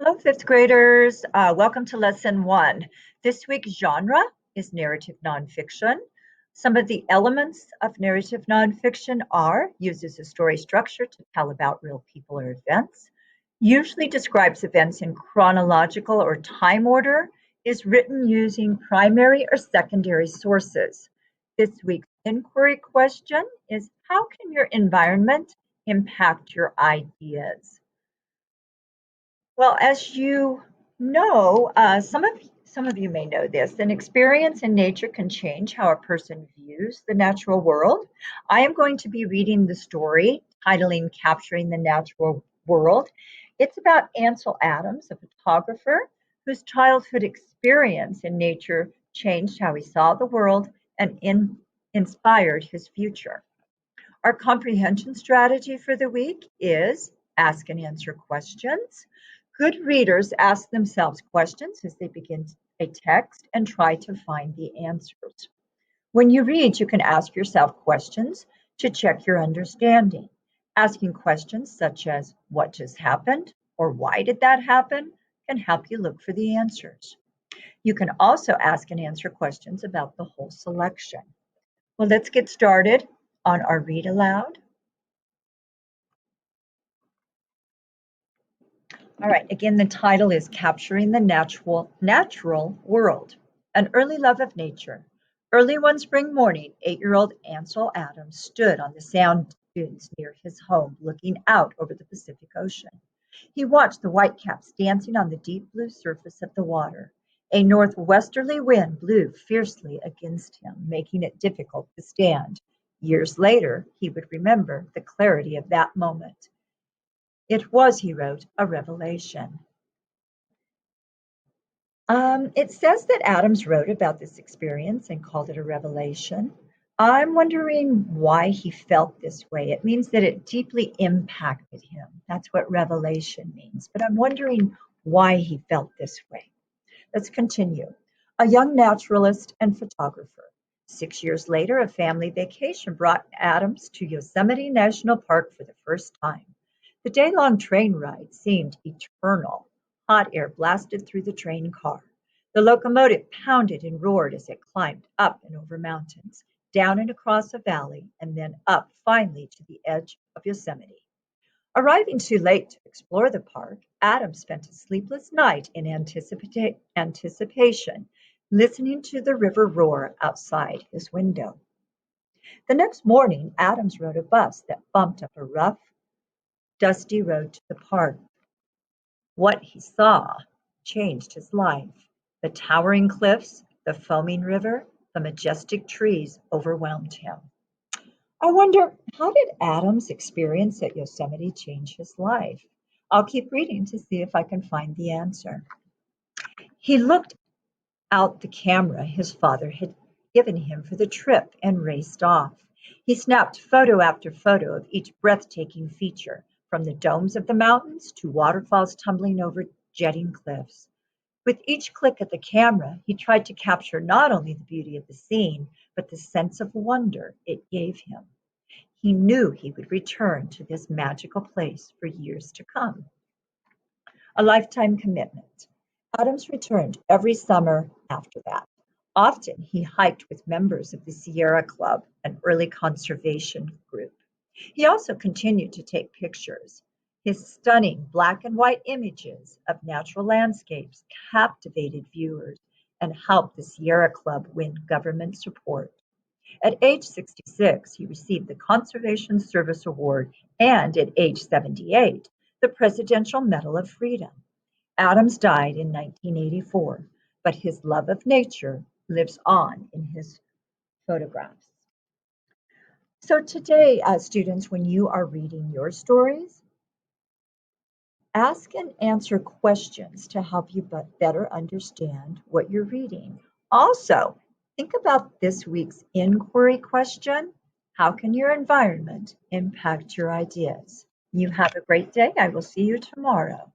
Hello, fifth graders. Welcome to lesson one. This week's genre is narrative nonfiction. Some of the elements of narrative nonfiction are uses a story structure to tell about real people or events, usually describes events in chronological or time order, is written using primary or secondary sources. This week's inquiry question is how can your environment impact your ideas? Well, as you know, some of you may know this. An experience in nature can change how a person views the natural world. I am going to be reading the story titling "Capturing the Natural World." It's about Ansel Adams, a photographer whose childhood experience in nature changed how he saw the world and inspired his future. Our comprehension strategy for the week is ask and answer questions. Good readers ask themselves questions as they begin a text and try to find the answers. When you read, you can ask yourself questions to check your understanding. Asking questions such as what just happened or why did that happen can help you look for the answers. You can also ask and answer questions about the whole selection. Well, let's get started on our read aloud. All right, again, the title is Capturing the Natural World, an early love of nature. Early one spring morning, 8-year-old Ansel Adams stood on the sand dunes near his home, looking out over the Pacific Ocean. He watched the whitecaps dancing on the deep blue surface of the water. A northwesterly wind blew fiercely against him, making it difficult to stand. Years later, he would remember the clarity of that moment. It was, he wrote, a revelation. It says that Adams wrote about this experience and called it a revelation. I'm wondering why he felt this way. It means that it deeply impacted him. That's what revelation means. But I'm wondering why he felt this way. Let's continue. A young naturalist and photographer. 6 years later, a family vacation brought Adams to Yosemite National Park for the first time. The day-long train ride seemed eternal. Hot air blasted through the train car. The locomotive pounded and roared as it climbed up and over mountains, down and across a valley, and then up finally to the edge of Yosemite. Arriving too late to explore the park, Adams spent a sleepless night in anticipation, listening to the river roar outside his window. The next morning, Adams rode a bus that bumped up a rough, dusty road to the park. What he saw changed his life. The towering cliffs, the foaming river, the majestic trees overwhelmed him. I wonder, how did Adams' experience at Yosemite change his life? I'll keep reading to see if I can find the answer. He looked out the camera his father had given him for the trip and raced off. He snapped photo after photo of each breathtaking feature, from the domes of the mountains to waterfalls tumbling over jetting cliffs. With each click at the camera, he tried to capture not only the beauty of the scene, but the sense of wonder it gave him. He knew he would return to this magical place for years to come. A lifetime commitment. Adams returned every summer after that. Often he hiked with members of the Sierra Club, an early conservation group. He also continued to take pictures. His stunning black and white images of natural landscapes captivated viewers and helped the Sierra Club win government support. At age 66, he received the Conservation Service Award and at age 78, the Presidential Medal of Freedom. Adams died in 1984, but his love of nature lives on in his photographs. So today, students, when you are reading your stories, ask and answer questions to help you better understand what you're reading. Also, think about this week's inquiry question. How can your environment impact your ideas? You have a great day. I will see you tomorrow.